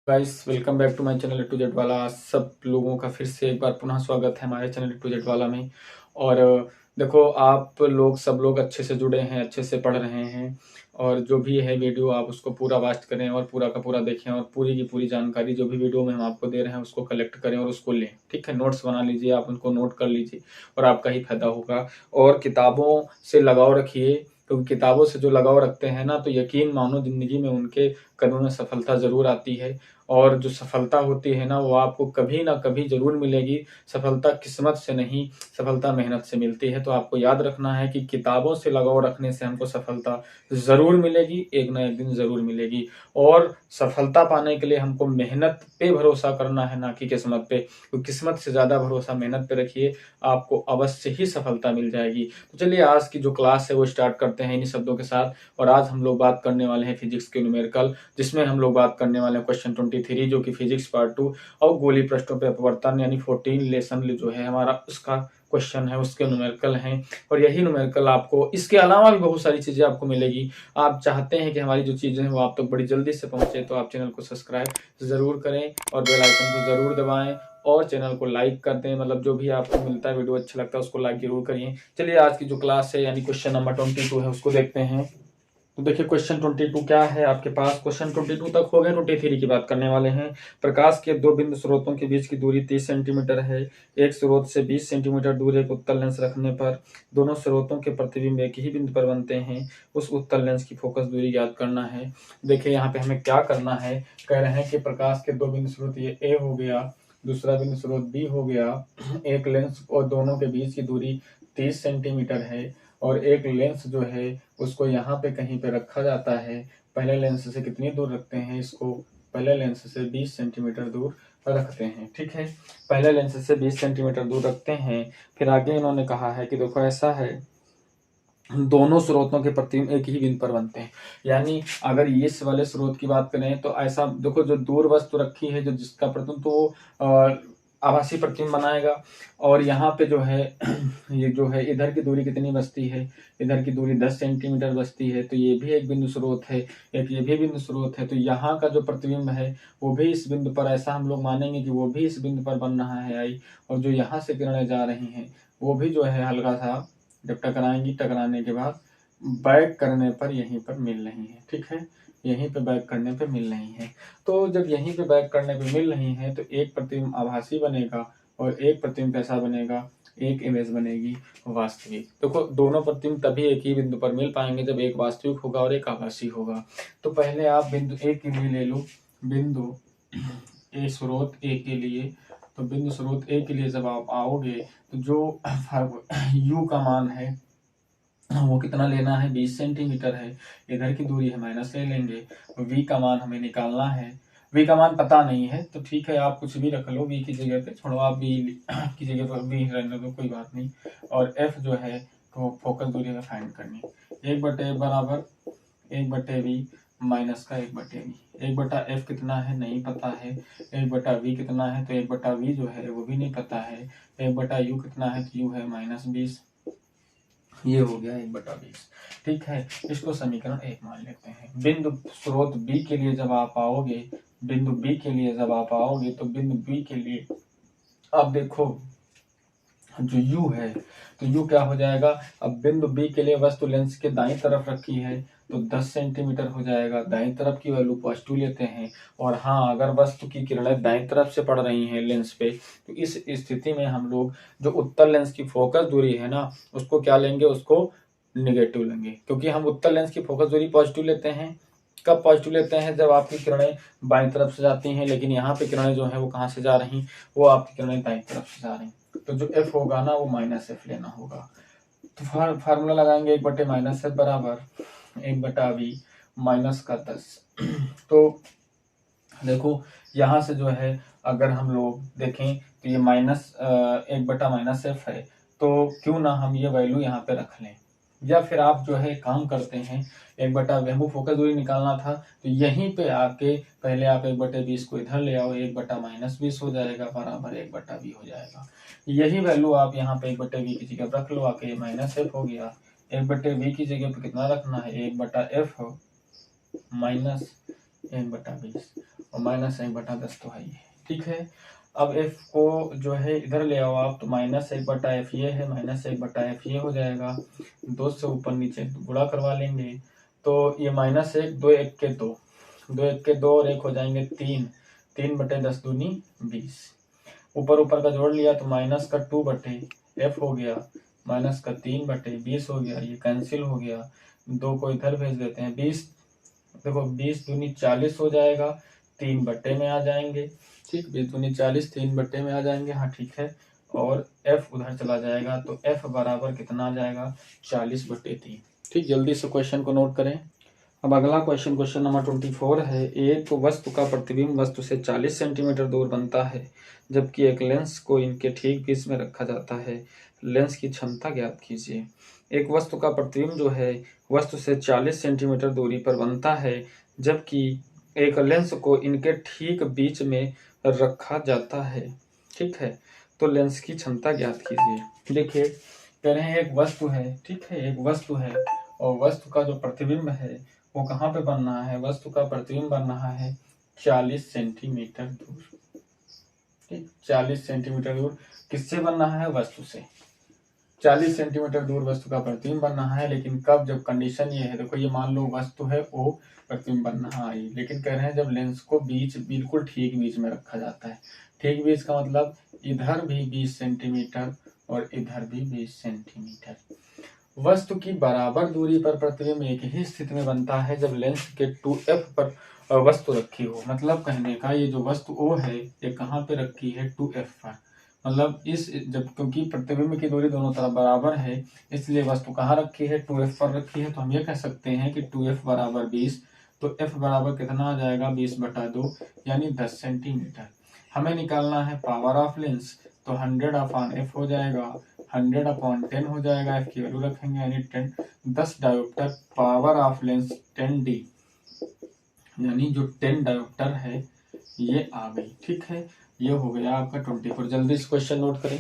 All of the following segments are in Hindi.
Guys welcome back to my channel A to Z वाला। सब लोगों का फिर से एक बार पुनः स्वागत है हमारे चैनल ए टू जेड वाला में। और देखो, आप लोग सब लोग अच्छे से जुड़े हैं, अच्छे से पढ़ रहे हैं, और जो भी है वीडियो आप उसको पूरा वॉच करें और पूरा का पूरा देखें, और पूरी की पूरी जानकारी जो भी वीडियो में हम आपको दे रहे हैं उसको कलेक्ट करें और उसको लें। ठीक है, नोट्स बना लीजिए, आप उनको नोट कर लीजिए और आपका ही फायदा होगा। और किताबों से लगाव रखिए, क्योंकि किताबों से जो लगाव रखते हैं ना, तो यकीन मानो जिंदगी में उनके कदमों में सफलता जरूर आती है। और जो सफलता होती है ना, वो आपको कभी ना कभी जरूर मिलेगी। सफलता किस्मत से नहीं, सफलता मेहनत से मिलती है। तो आपको याद रखना है कि किताबों से लगाव रखने से हमको सफलता जरूर मिलेगी, एक ना एक दिन जरूर मिलेगी। और सफलता पाने के लिए हमको मेहनत पे भरोसा करना है, ना कि किस्मत पे। तो किस्मत से ज्यादा भरोसा मेहनत पे रखिए, आपको अवश्य ही सफलता मिल जाएगी। तो चलिए आज की जो क्लास है वो स्टार्ट करते हैं इन्हीं शब्दों के साथ। और आज हम लोग बात करने वाले हैं फिजिक्स के न्यूमेरिकल, जिसमें हम लोग बात करने वाले हैं क्वेश्चन 23, जो कि फिजिक्स पार्ट 2 और गोली पृष्ठों पे अपवर्तन यानी 14 लेसन जो है हमारा, उसका क्वेश्चन है, उसके न्यूमेरिकल हैं। और यही न्यूमेरिकल आपको, इसके अलावा भी बहुत सारी चीजें आपको मिलेगी। आप चाहते हैं कि हमारी जो चीजें हैं वो आप तक बड़ी जल्दी से पहुंचे, तो आप चैनल को सब्सक्राइब जरूर करें और बेल आइकन को जरूर दबाएं और चैनल को लाइक कर दें। मतलब जो भी आपको मिलता है वीडियो अच्छा लगता है उसको लाइक जरूर करिए। चलिए आज की जो क्लास है यानी क्वेश्चन नंबर 22 है उसको देखते हैं। तो देखिए क्वेश्चन 22 क्या है आपके पास। क्वेश्चन 22 तक हो गए, 23 की बात करने वाले हैं। प्रकाश के दो बिंदु स्रोतों के बीच की दूरी 30 सेंटीमीटर है। एक स्रोत से 20 सेंटीमीटर दूर एक उत्तल लेंस रखने पर दोनों स्रोतों के प्रतिबिंब एक ही बिंदु पर बनते हैं। उस उत्तल लेंस की फोकस दूरी ज्ञात करना है। देखिए यहाँ पे हमें क्या करना है, कह रहे हैं कि प्रकाश के दो बिंदु स्रोत, ये ए हो गया, दूसरा बिंदु स्रोत बी हो गया। एक लेंस और दोनों के बीच की दूरी 30 सेंटीमीटर है। और एक लेंस जो है उसको यहाँ पे कहीं पे रखा जाता है। पहले लेंस से कितनी दूर रखते हैं इसको, पहले लेंस से 20 सेंटीमीटर दूर रखते हैं। ठीक है, पहले लेंस से 20 सेंटीमीटर दूर रखते हैं। फिर आगे इन्होंने कहा है कि देखो ऐसा है, दोनों स्रोतों के प्रतिबिंब एक ही बिंदु पर बनते हैं। यानी अगर इस वाले स्रोत की बात करें तो ऐसा देखो, जो दूर वस्तु रखी है, जो जिसका प्रतिबिंब, तो आभासी प्रतिबिंब बनाएगा। और यहाँ पे जो है ये जो है इधर की दूरी कितनी बचती है, इधर की दूरी 10 सेंटीमीटर बचती है। तो ये भी एक बिंदु स्रोत है, एक ये भी बिंदु स्रोत है। तो यहाँ का जो प्रतिबिंब है वो भी इस बिंदु पर, ऐसा हम लोग मानेंगे कि वो भी इस बिंदु पर बन रहा है आई। और जो यहाँ से किरणें जा रही हैं वो भी जो है हल्का सा जब टकराएंगी, टकराने के बाद बैक करने पर यहीं पर मिल रही है। ठीक है, यहीं पे बैक करने पे मिल रही है। तो जब यहीं पे बैक करने पे मिल रही है तो एक प्रतिबिंब आभासी बनेगा और एक प्रतिबिंब कैसा बनेगा, एक इमेज बनेगी वास्तविक। देखो दोनों प्रतिबिंब तभी एक ही बिंदु पर मिल पाएंगे जब एक वास्तविक होगा और एक आभासी होगा। तो पहले आप बिंदु ए के लिए ले लो, बिंदु ए स्रोत ए के लिए। तो बिंदु स्रोत ए के लिए जब आप आओगे तो जो u का मान है वो कितना लेना है, 20 सेंटीमीटर है। इधर की दूरी है माइनस ले लेंगे। v का मान हमें निकालना है। v का मान पता नहीं है तो ठीक है, आप कुछ भी रख लो v की जगह पे, छोड़ो आप v की जगह पर v रहने दो, कोई बात नहीं। और f जो है तो फोकस दूरी हमें फाइंड करनी, 1/f बराबर 1/v माइनस का 1/v। 1/f कितना है नहीं पता है, 1/v कितना है, तो 1/v जो है वो भी नहीं पता है। 1/u कितना है, तो u है -20। ये हो गया 1/20। ठीक है, इसको समीकरण 1 मान लेते हैं। बिंदु स्रोत B के लिए जब आप आओगे, बिंदु B के लिए जब आप आओगे तो बिंदु B के लिए अब देखो जो u है तो u क्या हो जाएगा। अब बिंदु B के लिए वस्तु लेंस के दाईं तरफ रखी है तो 10 सेंटीमीटर हो जाएगा। दाईं तरफ की वैल्यू पॉजिटिव लेते हैं। और हाँ, अगर वस्तु की किरणें दाईं तरफ से पड़ रही हैं लेंस पे, तो इस स्थिति में हम लोग जो उत्तल लेंस की फोकस दूरी है ना, उसको क्या लेंगे, उसको निगेटिव लेंगे। क्योंकि हम उत्तल लेंस की फोकस दूरी पॉजिटिव लेते हैं। कब पॉजिटिव लेते हैं, जब आपकी किरणें बाईं तरफ से जाती हैं। लेकिन यहाँ पे किरणें जो है वो कहाँ से जा रही, वो आपकी किरणें दाईं तरफ से जा रही। तो जो f होगा ना वो -f लेना होगा। तो फार्मूला लगाएंगे, 1/-f बराबर 1/v माइनस का 10। तो देखो यहाँ से जो है अगर हम लोग देखें तो ये -1/-f है। तो क्यों ना हम ये वैल्यू यहाँ पे रख लें, या फिर आप जो है काम करते हैं, 1/v हमको फोकस दूरी निकालना था तो यहीं पे आके पहले आप 1/20 को इधर ले आओ, 1/-20 हो जाएगा बराबर 1/v हो जाएगा। यही वैल्यू आप यहाँ पे 1/v की जगह रख लो, आके -f हो गया। 1/v की जगह पे कितना रखना है, 1/f माइनस 1/20 और -1/10 तो है ही है। ठीक है, अब f को जो है इधर ले आओ आप, तो -1/f ये है, -1/f ये हो जाएगा, 2 से ऊपर नीचे गुणा करवा लेंगे, तो ये -1, 2 1 के 2, 2 1 के 2 और 1 हो जाएंगे 3, 3/10 दूनी 20, ऊपर ऊपर का जोड़ लिया तो -2/f हो गया, -3/20 हो गया, ये कैंसिल हो गया, 2 को इधर भेज देते हैं, 20 देखो 20 दूनी 40 हो जाएगा, 3/में आ जाएंगे। ठीक, 20 दूनी 40, 3/में आ जाएंगे। हाँ ठीक है, और f उधर चला जाएगा, तो f बराबर कितना आ जाएगा, 40/3। ठीक, जल्दी से क्वेश्चन को नोट करें। अब अगला क्वेश्चन नंबर 24 है। एक वस्तु का प्रतिबिंब वस्तु से 40 सेंटीमीटर दूर बनता है, जबकि एक लेंस को इनके ठीक बीच में रखा जाता है। लेंस की क्षमता ज्ञात कीजिए। एक वस्तु का प्रतिबिंब जो है वस्तु से 40 सेंटीमीटर दूरी पर बनता है, जबकि एक लेंस को इनके ठीक बीच में रखा जाता है। ठीक है, तो लेंस की क्षमता ज्ञात कीजिए। देखिए, कह रहे हैं एक वस्तु है, ठीक है, एक वस्तु है और वस्तु का जो प्रतिबिंब है वो कहाँ पे बन रहा है, वस्तु का प्रतिबिंब बन रहा है 40 सेंटीमीटर दूर। ठीक, 40 सेंटीमीटर दूर किससे बन रहा है, वस्तु से। 40 सेंटीमीटर दूर वस्तु का प्रतिबिंब बन रहा है, लेकिन कब, जब कंडीशन ये है, देखो ये मान लो वस्तु है ओ, प्रतिबिंब बन रहा है, लेकिन कह रहे हैं जब लेंस को बीच, बिल्कुल ठीक बीच में रखा जाता है। ठीक बीच का मतलब इधर भी 20 सेंटीमीटर और इधर भी 20 सेंटीमीटर। वस्तु की बराबर दूरी पर प्रतिबिंब एक ही स्थिति में बनता है जब लेंस के 2f पर वस्तु रखी हो। मतलब कहने का, ये जो वस्तु O है ये कहाँ पे रखी है, 2f पर। मतलब इस, जब क्योंकि प्रतिबिंब की दूरी दोनों तरफ बराबर है, इसलिए वस्तु कहाँ रखी है, 2f पर रखी है। तो हम ये कह सकते हैं कि 2f बराबर 20, तो f बराबर कितना आ जाएगा, 20/2 यानी 10 सेंटीमीटर। हमें निकालना है पावर ऑफ लेंस, तो 100/f हो जाएगा, 100/10 हो जाएगा, f की वैल्यू रखेंगे यानी 10, 10 dioptre, power of lens 10d, यानी जो 10 डायोप्टर है ये आ गई। ठीक है, ये हो गया आपका 24। जल्दी से क्वेश्चन नोट करें।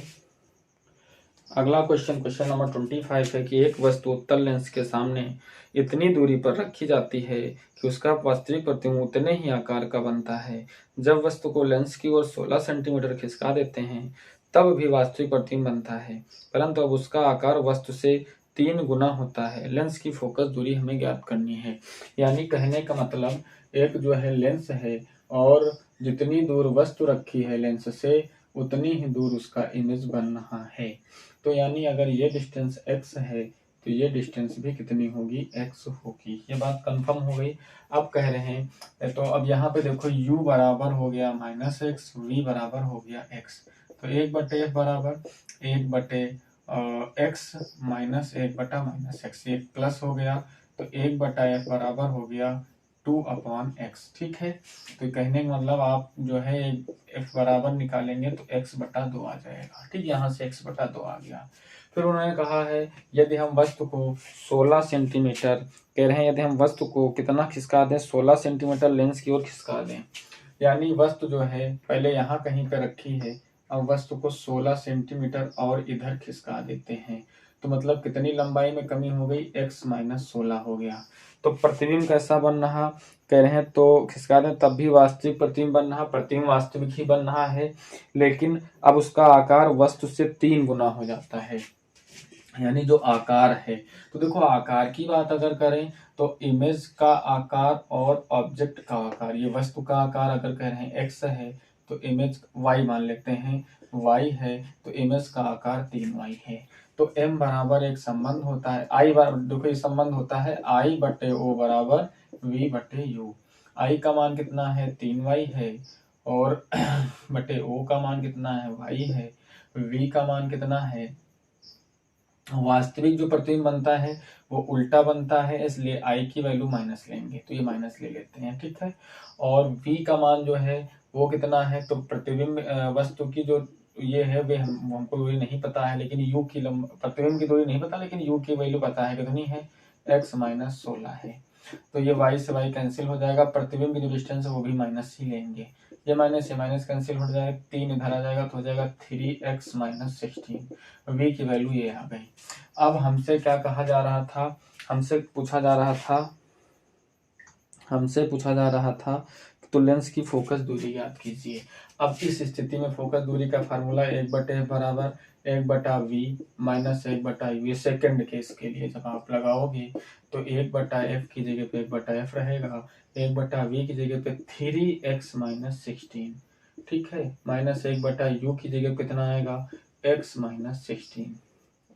अगला क्वेश्चन नंबर 25 है कि एक वस्तु उत्तल लेंस के सामने इतनी दूरी पर रखी जाती है कि उसका वास्तविक प्रतिबिंब उतने ही आकार का बनता है। जब वस्तु को लेंस की ओर 16 सेंटीमीटर खिसका देते हैं तब भी वास्तविक प्रतिबिंब बनता है, परंतु अब उसका आकार वस्तु से 3 गुना होता है। लेंस की फोकस दूरी हमें ज्ञात करनी है। यानी कहने का मतलब, एक जो है लेंस है और जितनी दूर वस्तु रखी है लेंस से उतनी ही दूर उसका इमेज बन रहा है। तो यानी अगर ये डिस्टेंस x है तो ये डिस्टेंस भी कितनी होगी, x होगी। ये बात कंफर्म हो गई। अब कह रहे हैं, तो अब यहाँ पे देखो u बराबर हो गया -x, v बराबर हो गया x, तो 1/f बराबर 1/x माइनस 1/-x, एक प्लस हो गया, तो 1/f बराबर हो गया 2/x। ठीक है, तो कहने का मतलब आप जो है f बराबर निकालेंगे तो x/2 आ जाएगा। ठीक, यहाँ से x/2 आ गया। फिर उन्होंने कहा है यदि हम वस्तु को 16 सेंटीमीटर, कह रहे हैं यदि हम वस्तु को कितना खिसका दें, 16 सेंटीमीटर लेंस की ओर खिसका दें। यानी वस्तु जो है पहले यहाँ कहीं पे रखी है, अब वस्तु को 16 सेंटीमीटर और इधर खिसका देते हैं, तो मतलब कितनी लंबाई में कमी हो गई, x - 16 हो गया। तो प्रतिबिंब कैसा बन रहा, कह रहे हैं तो खिसका दें तब भी वास्तविक प्रतिबिंब बन रहा, प्रतिबिंब वास्तविक ही बन रहा है, लेकिन अब उसका आकार वस्तु से 3 गुना हो जाता है। यानी जो आकार है, तो देखो आकार की बात अगर करें तो इमेज का आकार और ऑब्जेक्ट का आकार, ये वस्तु का आकार अगर कह रहे हैं x है तो इमेज y मान लेते हैं, y है तो इमेज का आकार 3y है। तो m बराबर एक संबंध होता है, i बराबर, देखो ये संबंध होता है I/O बराबर v/u। i का मान कितना है, 3y है, और बटे o का मान कितना है, y है, v का मान कितना है। वास्तविक जो प्रतिबिंब बनता है वो उल्टा बनता है, इसलिए i की वैल्यू माइनस लेंगे, तो ये माइनस ले लेते हैं। ठीक है, और v का मान जो है वो कितना है, तो प्रतिबिंब वस्तु की जो ये है वे हमको दूरी नहीं पता है, लेकिन u की प्रतिबिंब की दूरी नहीं पता, लेकिन u की वैल्यू पता है कितनी है, x - 16 है। तो ये y से y कैंसिल हो जाएगा, प्रतिबिंब की जो डिस्टेंस है वो भी माइनस ही लेंगे, ये माइनस कैंसिल हो जाएगा, 3 इधर आ जाएगा तो हो जाएगा 3x - 16। v की वैल्यू ये आ गई। अब हमसे क्या कहा जा रहा था, हमसे पूछा जा रहा था हमसे पूछा जा रहा था तो लेंस की फोकस दूरी याद कीजिए। अब इस स्थिति में फोकस दूरी का फार्मूला 1/f बराबर 1/v माइनस 1/u। ये सेकेंड केस के लिए जब आप लगाओगे तो 1/f की जगह पे 1/f रहेगा, 1/v की जगह पे 3x माइनस 16, ठीक है, माइनस 1/u की जगह कितना आएगा x माइनस 16,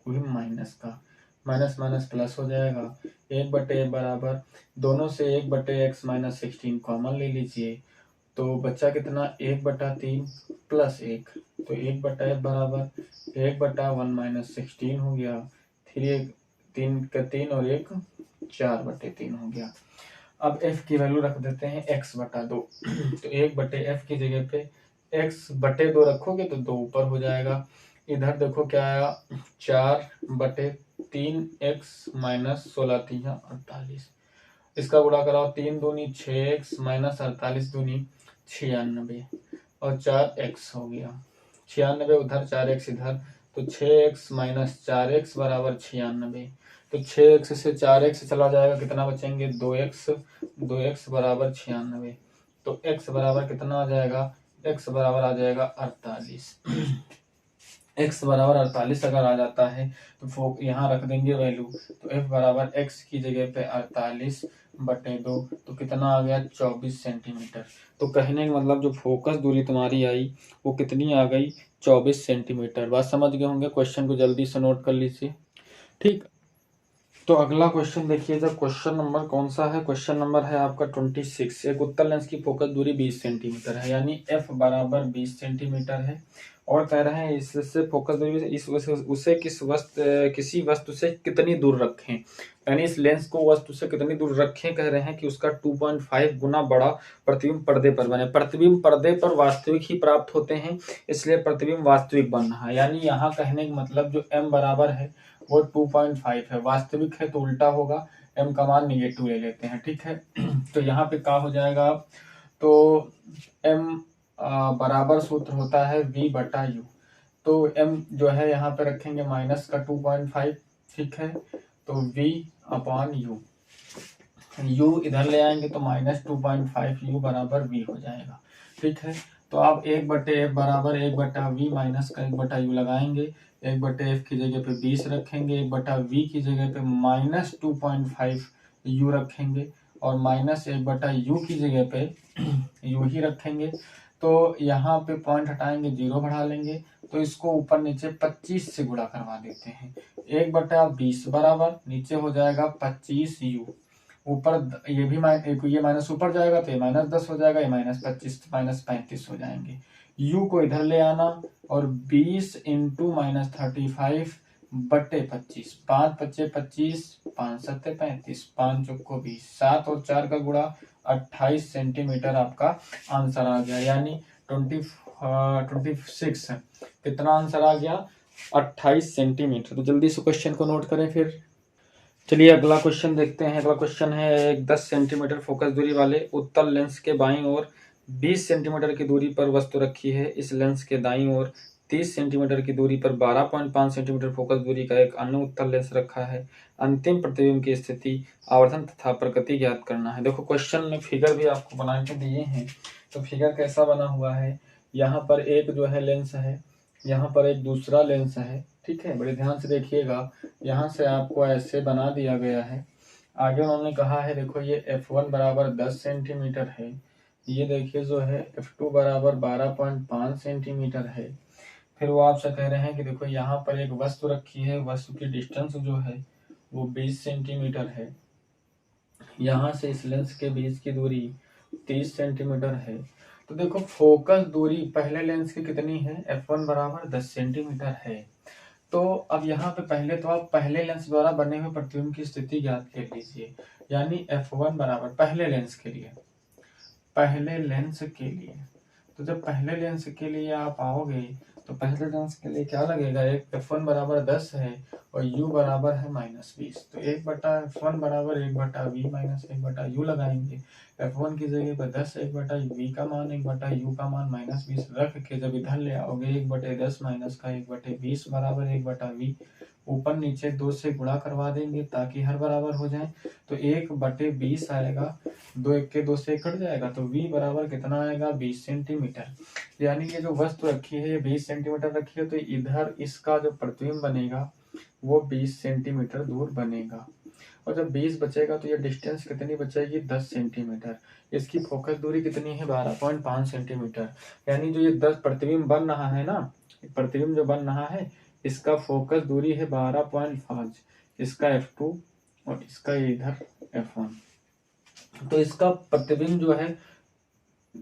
वही माइनस का माइनस माइनस प्लस हो जाएगा। 1/f बराबर दोनों से 1/x माइनस 16 कॉमन ले लीजिए तो बच्चा कितना 1/3 प्लस 1, तो 1/f बराबर 1/1 माइनस 16 हो गया। 3 और 1 4/3 हो गया। अब f की वैल्यू रख देते हैं x/2 तो 1/f की जगह पे x/2 रखोगे तो 2 ऊपर हो जाएगा। इधर देखो क्या आया 4/3x माइनस 16 48, इसका गुणा कराओ 3 दूनी 6x माइनस 48 दूनी 96 और 4x हो गया 96 उधर 4x इधर, तो 6x माइनस 4x बराबर 96, तो 6x से 4x चला जाएगा कितना बचेंगे 2x बराबर 96, तो x बराबर कितना आ जाएगा, x बराबर आ जाएगा 48। x बराबर 48 अगर आ जाता है तो यहाँ रख देंगे वैल्यू, तो f बराबर x की जगह पे 48/2 तो कितना आ गया 24 सेंटीमीटर। तो कहने का मतलब जो फोकस दूरी तुम्हारी आई वो कितनी आ गई 24 सेंटीमीटर। बात समझ गए होंगे, क्वेश्चन को जल्दी से नोट कर लीजिए। ठीक, तो अगला क्वेश्चन देखिए, जब क्वेश्चन नंबर कौन सा है, क्वेश्चन नंबर है आपका 26। एक उत्तल लेंस की फोकस दूरी 20 सेंटीमीटर है, यानी f बराबर 20 सेंटीमीटर है और कह रहे हैं इससे फोकस दूरी इस उसे किसी वस्तु से कितनी दूर रखें, यानी इस लेंस को वस्तु से कितनी दूर रखें। कह रहे हैं कि उसका 2.5 गुना बड़ा प्रतिबिंब पर्दे पर बने। प्रतिबिंब पर्दे पर वास्तविक ही प्राप्त होते हैं, इसलिए प्रतिबिंब वास्तविक बन रहा है। यानी यहाँ कहने का मतलब जो m बराबर है वो 2.5 है, वास्तविक है तो उल्टा होगा, m का मान निगेटिव ले लेते हैं, ठीक है। तो यहाँ पे क्या हो जाएगा, तो m बराबर सूत्र होता है v/u, तो m जो है यहाँ पे रखेंगे माइनस का 2.5, ठीक है, तो v/u, u इधर ले आएंगे तो माइनस 2.5 u बराबर v हो जाएगा, ठीक है। तो आप 1/f बराबर 1/v माइनस का 1/u लगाएंगे, 1/f की जगह पे 20 रखेंगे, 1/v की जगह पे माइनस 2.5 u रखेंगे और माइनस 1/u की जगह पे u ही रखेंगे। तो यहाँ पे पॉइंट हटाएंगे 0 बढ़ा लेंगे, तो इसको ऊपर नीचे 25 से गुणा करवा देते हैं। 1/20 बराबर नीचे हो जाएगा 25u, ऊपर ये भी ये माइनस ऊपर जाएगा तो ये -10 हो जाएगा, ये -25 -35 हो जाएंगे। u को इधर ले आना और 20 इंटू -35/25, 5 × 25, 5 × 7 35, 5 × 20, 7 और 4 का गुणा 28 सेंटीमीटर आपका आंसर आ गया, यानी 26 कितना आंसर आ गया 28 सेंटीमीटर। तो जल्दी से क्वेश्चन को नोट करें फिर। चलिए अगला क्वेश्चन देखते हैं। अगला क्वेश्चन है एक 10 सेंटीमीटर फोकस दूरी वाले उत्तल लेंस के बाईं ओर 20 सेंटीमीटर की दूरी पर वस्तु रखी है। इस लेंस के दाईं ओर 30 सेंटीमीटर की दूरी पर 12.5 सेंटीमीटर फोकस दूरी का एक अन्य उत्तल लेंस रखा है। अंतिम प्रतिबिंब की स्थिति, आवर्धन तथा प्रकृति ज्ञात करना है। देखो क्वेश्चन में फिगर भी आपको बना के दिए हैं, तो फिगर कैसा बना हुआ है, यहाँ पर एक जो है लेंस है, यहाँ पर एक दूसरा लेंस है, ठीक है, बड़े ध्यान से देखिएगा। यहाँ से आपको ऐसे बना दिया गया है। आगे उन्होंने कहा है देखो ये f1 बराबर 10 सेंटीमीटर है, ये देखिए जो है f2 बराबर 12.5 सेंटीमीटर है। फिर वो आपसे कह रहे हैं कि देखो यहाँ पर एक वस्तु रखी है, वस्तु की डिस्टेंस जो है वो 20 सेंटीमीटर है, यहाँ से इस लेंस के बीच की दूरी 30 सेंटीमीटर है। तो देखो फोकस दूरी पहले लेंस की कितनी है, f1 बराबर 10 सेंटीमीटर है। तो अब यहाँ पे पहले तो आप पहले लेंस द्वारा बने हुए प्रतिबिंब की स्थिति ज्ञात कर लीजिए, यानी f1 बराबर पहले लेंस के लिए, तो जब पहले लेंस के लिए आप आओगे तो पहले लेंस के लिए क्या लगेगा, एक f1 बराबर 10 है और u बराबर है -20, तो 1/f1 बराबर 1/v माइनस 1/u लगाएंगे। f1 की जगह पर 10, 1/v का मान 1/u का मान -20 रख के जब इधर ले आओगे 1/10 माइनस का 1/20 बराबर 1/v ऊपर नीचे 2 से गुणा करवा देंगे ताकि हर बराबर हो जाए। तो 1/20 आएगा, 2 1 के 2 से कट जाएगा, तो v बराबर कितना आएगा 20 सेंटीमीटर। यानी ये जो वस्तु रखी है ये 20 सेंटीमीटर रखी है, तो इधर इसका जो प्रतिबिंब बनेगा वो 20 सेंटीमीटर दूर बनेगा। और जब 20 बचेगा तो ये डिस्टेंस कितनी बचेगी 10 सेंटीमीटर। इसकी फोकस दूरी कितनी है 12.5 सेंटीमीटर। यानी जो ये 10 प्रतिबिंब बन रहा है ना, प्रतिबिंब जो बन रहा है इसका फोकस दूरी है 12.5, इसका F2 और इसका इधर F1। तो इसका प्रतिबिंब जो है,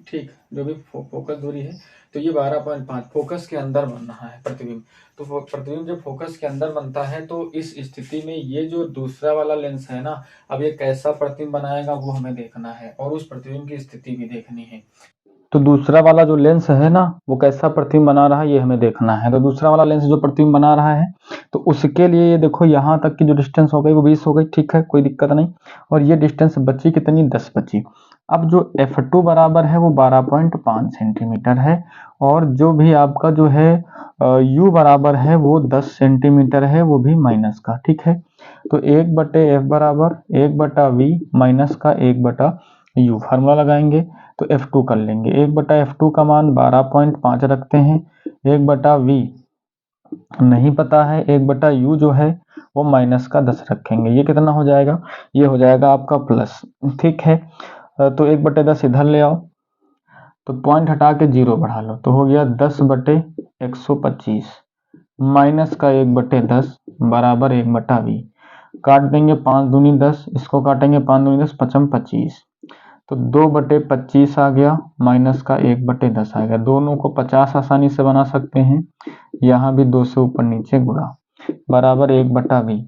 ठीक, जो भी फोकस दूरी है, तो ये 12.5 फोकस के अंदर बन रहा है प्रतिबिंब। तो प्रतिबिंब जब फोकस के अंदर बनता है तो इस स्थिति में ये जो दूसरा वाला लेंस है ना, अब ये कैसा प्रतिबिंब बनाएगा वो हमें देखना है और उस प्रतिबिंब की स्थिति भी देखनी है। तो दूसरा वाला जो लेंस है ना वो कैसा प्रतिबिंब बना रहा है ये हमें देखना है। तो दूसरा वाला लेंस जो प्रतिबिंब बना रहा है तो उसके लिए ये देखो यहाँ तक की जो डिस्टेंस हो गई वो 20 हो गई, ठीक है, कोई दिक्कत नहीं। और ये डिस्टेंस बची कितनी 10 बची। अब जो F2 बराबर है वो 12.5 सेंटीमीटर है और जो भी आपका जो है U बराबर है वो 10 सेंटीमीटर है, वो भी माइनस का, ठीक है। तो 1/F बराबर 1/V माइनस का 1/U फार्मूला लगाएंगे तो F2 कर लेंगे। 1/F2 का मान 12.5 रखते हैं, 1/V नहीं पता है, 1/U जो है वो माइनस का 10 रखेंगे। ये कितना हो जाएगा, ये हो जाएगा आपका प्लस, ठीक है। तो 1/10 इधर ले आओ, तो पॉइंट हटा के 0 बढ़ा लो, तो हो गया 10/125 माइनस का 1/10 बराबर 1/V। काट देंगे 5 दूनी 10, इसको काटेंगे 5 दूनी 10, 5 25, तो 2/25 आ गया माइनस का 1/10 आ गया। दोनों को 50 आसानी से बना सकते हैं, यहाँ भी 2 से ऊपर नीचे गुणा बराबर 1/V।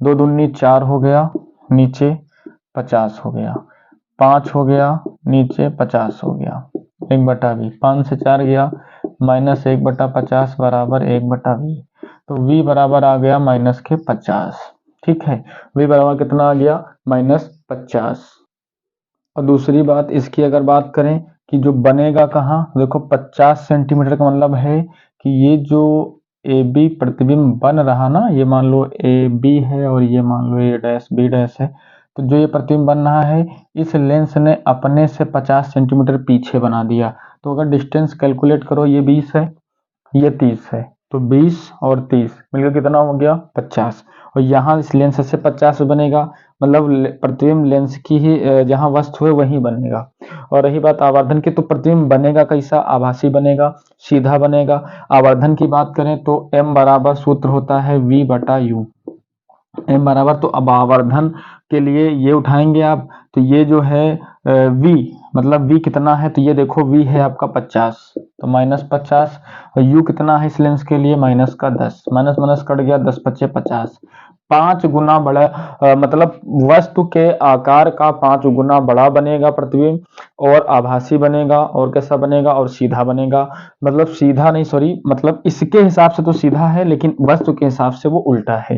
2 दूनी 4 हो गया, नीचे 50 हो गया, 5 हो गया, नीचे 50 हो गया, 1/V। 5 से 4 गया, माइनस 1/50 बराबर 1/V। तो V बराबर आ गया माइनस के 50, ठीक है। V बराबर कितना आ गया -50। और दूसरी बात इसकी अगर बात करें कि जो बनेगा कहाँ, देखो 50 सेंटीमीटर का मतलब है कि ये जो AB प्रतिबिंब बन रहा ना, ये मान लो AB है और ये मान लो A डैश B डैश है, तो जो ये प्रतिबिंब बन रहा है इस लेंस ने अपने से 50 सेंटीमीटर पीछे बना दिया। तो अगर डिस्टेंस कैलकुलेट करो, ये 20 है, ये 30 है, तो 20 और 30 मिलकर कितना हो गया 50। और यहाँ इस लेंस से 50 बनेगा, मतलब प्रतिबिंब लेंस की ही जहाँ वस्तु है वहीं बनेगा। और रही बात आवर्धन की, तो प्रतिबिंब बनेगा कैसा, आभासी बनेगा, सीधा बनेगा। आवर्धन की बात करें तो M बराबर सूत्र होता है V/U। M बराबर, तो अब आवर्धन के लिए ये उठाएंगे आप, तो ये जो है V मतलब V कितना है, तो ये देखो V है आपका 50, तो -50। और U कितना है इस लेंस के लिए माइनस का 10, माइनस माइनस कट गया, 10 × 5 = 50। 5 गुना बड़ा मतलब वस्तु के आकार का 5 गुना बड़ा बनेगा प्रतिबिंब, और आभासी बनेगा, और कैसा बनेगा, और सीधा बनेगा। मतलब सीधा नहीं, सॉरी, मतलब इसके हिसाब से तो सीधा है लेकिन वस्तु के हिसाब से वो उल्टा है।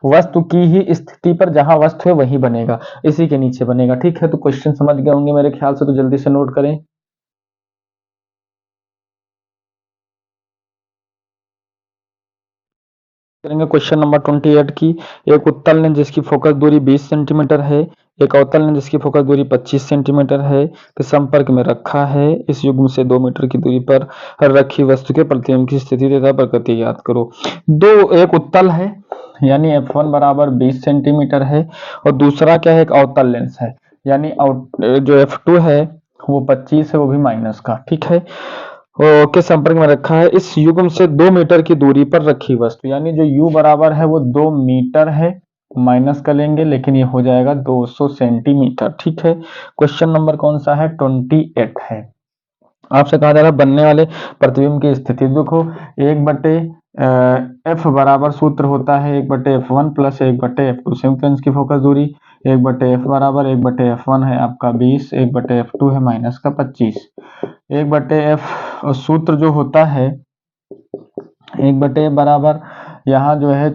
वस्तु की ही स्थिति पर जहां वस्तु है वही बनेगा, इसी के नीचे बनेगा, ठीक है। तो क्वेश्चन समझ गए होंगे मेरे ख्याल से, तो जल्दी से नोट करें। करेंगे क्वेश्चन नंबर 28 की। एक उत्तल लेंस जिसकी फोकस दूरी 20 सेंटीमीटर है, एक अवतल लेंस जिसकी फोकस दूरी 25 सेंटीमीटर है, के संपर्क में रखा है। इस युग्म से 2 मीटर की दूरी पर रखी वस्तु के प्रतिबिंब की स्थिति तथा प्रकृति याद करो। एक उत्तल है यानी F1 बराबर 20 सेंटीमीटर है, और दूसरा क्या है, एक अवतल लेंस है यानी जो F2 है वो 25 है, वो भी माइनस का, ठीक है, के संपर्क में रखा है। इस युग्म से 2 मीटर की दूरी पर रखी वस्तु, यानी जो U बराबर है वो 2 मीटर है, माइनस कर लेंगे लेकिन ये हो जाएगा 200 सेंटीमीटर, ठीक है। क्वेश्चन नंबर कौन सा है 28 है। आपसे कहा जा रहा है बनने वाले प्रतिबिंब की स्थिति। देखो 1/F बराबर सूत्र होता है 1/F1 प्लस 1/F2, संयुक्त लेंस की फोकस दूरी 1/F बराबर 1/F1 है आपका 20, 1/F2 है माइनस का 25। 1/F सूत्र जो होता है 1/F बराबर, यहाँ जो है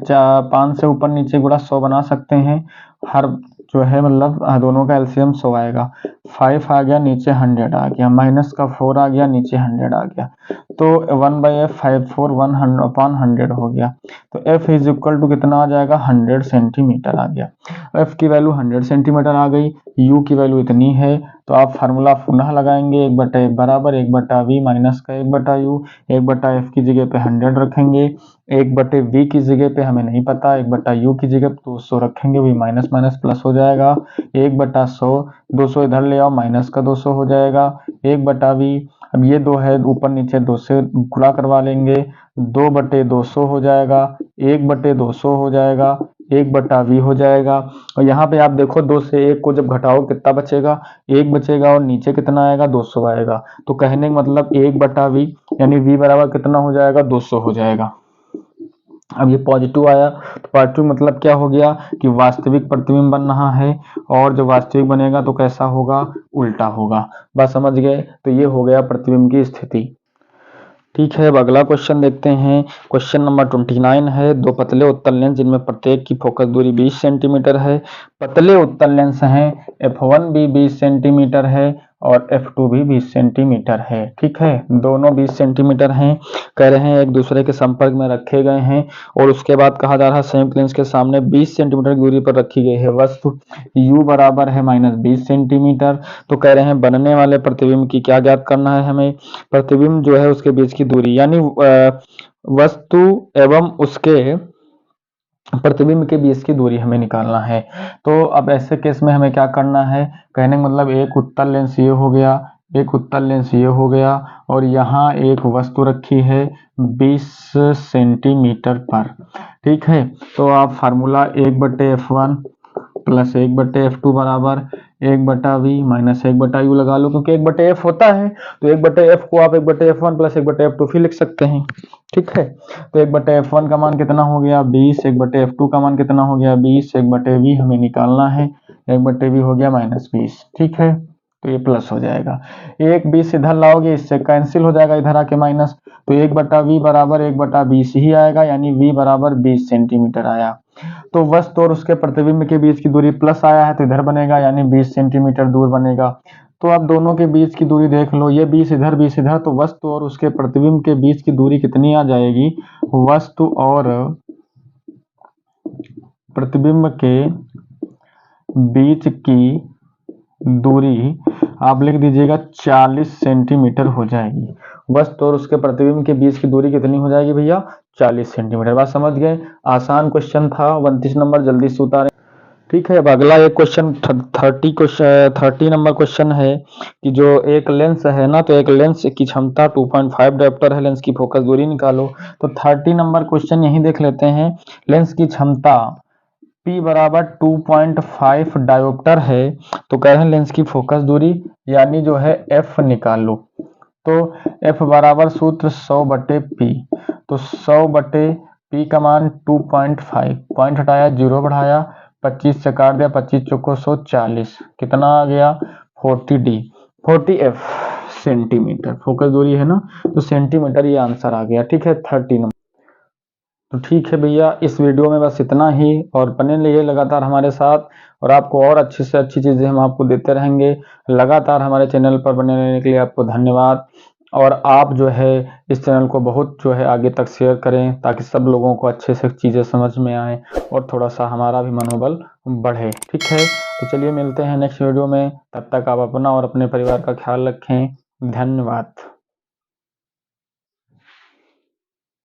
5 से ऊपर नीचे गुणा 100 बना सकते हैं, हर जो है मतलब दोनों का एलसीएम 100 आएगा। 5 आ गया, नीचे 100 आ गया, माइनस का 4 आ गया, नीचे 100 आ गया, तो 1/f 54 100/100 हो गया। तो f इज इक्वल टू कितना आ जाएगा, 100 सेंटीमीटर आ गया। f की वैल्यू 100 सेंटीमीटर आ गई, u की वैल्यू इतनी है, तो आप फार्मूला पुनः लगाएंगे, 1/f बराबर 1/v माइनस का 1/u, 1/f की जगह पे 100 रखेंगे, 1/v की जगह पे हमें नहीं पता, 1/u की जगह 200 रखेंगे, वही माइनस माइनस प्लस हो जाएगा, 1/100, 200 इधर ले आओ, माइनस का 200 हो जाएगा, 1/v, अब ये 2 है, ऊपर नीचे 2 से गुणा करवा लेंगे, 2/200 हो जाएगा, 1/200 हो जाएगा, 1/v हो जाएगा। और यहाँ पे आप देखो 2 से 1 को जब घटाओ कितना बचेगा, 1 बचेगा, और नीचे कितना आएगा, 200 आएगा। तो कहने का मतलब 1/v यानी v बराबर कितना हो जाएगा, 200 हो जाएगा। अब ये पॉजिटिव आया, तो पॉजिटिव मतलब क्या हो गया कि वास्तविक प्रतिबिंब बन रहा है, और जब वास्तविक बनेगा तो कैसा होगा, उल्टा होगा। बात समझ गए? तो ये हो गया प्रतिबिंब की स्थिति। ठीक है, अब अगला क्वेश्चन देखते हैं। क्वेश्चन नंबर 29 है, दो पतले उत्तल लेंस जिनमें प्रत्येक की फोकस दूरी 20 सेंटीमीटर है। पतले उत्तल लेंस हैं, f1 भी 20 सेंटीमीटर है और f2 भी 20 सेंटीमीटर है। ठीक है, दोनों 20 सेंटीमीटर हैं। कह रहे हैं एक दूसरे के संपर्क में रखे गए हैं, और उसके बाद कहा जा रहा है संयुक्त लेंस के सामने 20 सेंटीमीटर की दूरी पर रखी गई है वस्तु u बराबर है -20 सेंटीमीटर। तो कह रहे हैं बनने वाले प्रतिबिंब की क्या ज्ञात करना है हमें, प्रतिबिंब जो है उसके बीच की दूरी, यानी वस्तु एवं उसके प्रतिबिंब के बीच की दूरी हमें निकालना है। तो अब ऐसे केस में हमें क्या करना है, कहने का मतलब एक उत्तल लेंस ये हो गया, एक उत्तल लेंस ये हो गया, और यहाँ एक वस्तु रखी है 20 सेंटीमीटर पर। ठीक है, तो आप फार्मूला 1/f1 प्लस 1/f2 बराबर 1/v माइनस 1/u लगा लो, क्योंकि 1/f होता है, तो 1/f को आप 1/f1 प्लस 1/f2 फिर लिख सकते हैं। ठीक है, तो 1/f1 का मान कितना हो गया 20, 1/f2 का मान कितना हो गया 20, 1/v हमें निकालना है, 1/v हो गया -20। ठीक है, तो ये प्लस हो जाएगा, एक 20 इधर लाओगे, इससे कैंसिल हो जाएगा, इधर आके माइनस, तो 1/v बराबर 1/20 ही आएगा, यानी v बराबर 20 सेंटीमीटर आया। तो वस्तु और उसके प्रतिबिंब के बीच की दूरी प्लस आया है, तो इधर बनेगा, यानी 20 सेंटीमीटर दूर बनेगा। तो आप दोनों के बीच की दूरी देख लो, ये 20 इधर 20 इधर, तो वस्तु और उसके प्रतिबिंब के बीच की दूरी कितनी आ जाएगी, वस्तु और प्रतिबिंब के बीच की दूरी आप लिख दीजिएगा 40 सेंटीमीटर हो जाएगी। वस्तु और उसके प्रतिबिंब के बीच की दूरी कितनी हो जाएगी भैया, 40 सेंटीमीटर। बात समझ गए? आसान क्वेश्चन था, 29 नंबर जल्दी से उतारें। ठीक है, अब अगला एक क्वेश्चन 30 नंबर क्वेश्चन है कि जो एक लेंस है ना, तो एक लेंस की क्षमता 2.5 डायोप्टर है, लेंस की फोकस दूरी निकालो। तो 30 नंबर क्वेश्चन यही देख लेते हैं। लेंस की क्षमता P बराबर 2.5 डायोप्टर है, तो कह रहे हैं लेंस की फोकस दूरी यानी जो है f निकाल लो। तो f बराबर सूत्र 100/p, तो 100/p का मान 2.5, पॉइंट हटाया, 0 बढ़ाया, 25 से काट दिया, 25 चौको 140, कितना आ गया 40d, 40f सेंटीमीटर फोकस दूरी है ना, तो सेंटीमीटर ये आंसर आ गया। ठीक है, 30 नंबर। तो ठीक है भैया, इस वीडियो में बस इतना ही, और बने रहिए लगातार हमारे साथ, और आपको और अच्छी से अच्छी चीज़ें हम आपको देते रहेंगे। लगातार हमारे चैनल पर बने रहने के लिए आपको धन्यवाद। और आप जो है इस चैनल को बहुत जो है आगे तक शेयर करें, ताकि सब लोगों को अच्छे से चीज़ें समझ में आए और थोड़ा सा हमारा भी मनोबल बढ़े। ठीक है, तो चलिए मिलते हैं नेक्स्ट वीडियो में, तब तक आप अपना और अपने परिवार का ख्याल रखें। धन्यवाद।